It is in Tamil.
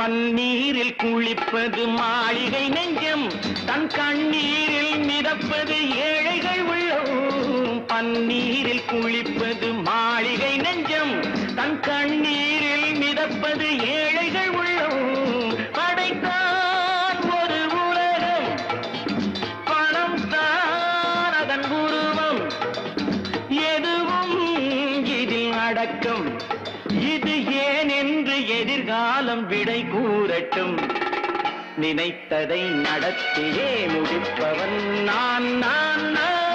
பன்னீரில் குளிப்பது மாளிகை நெஞ்சம், தன் கண்ணீரில் மிதப்பது ஏழைகள் உள்ளம். பன்னீரில் குளிப்பது மாளிகை நெஞ்சம், தன் கண்ணீரில் மிதப்பது ஏழைகள் உள்ளம். படைத்தான் ஒரு உலகம், பணம் தான் அதன் உருவம், எதுவும் இதில் அடக்கம். இது ஏன் என்று எதிர்காலம் விடை கூறட்டும். நினைத்ததை நடத்தியே முடிப்பவன் நான் நான் நான்.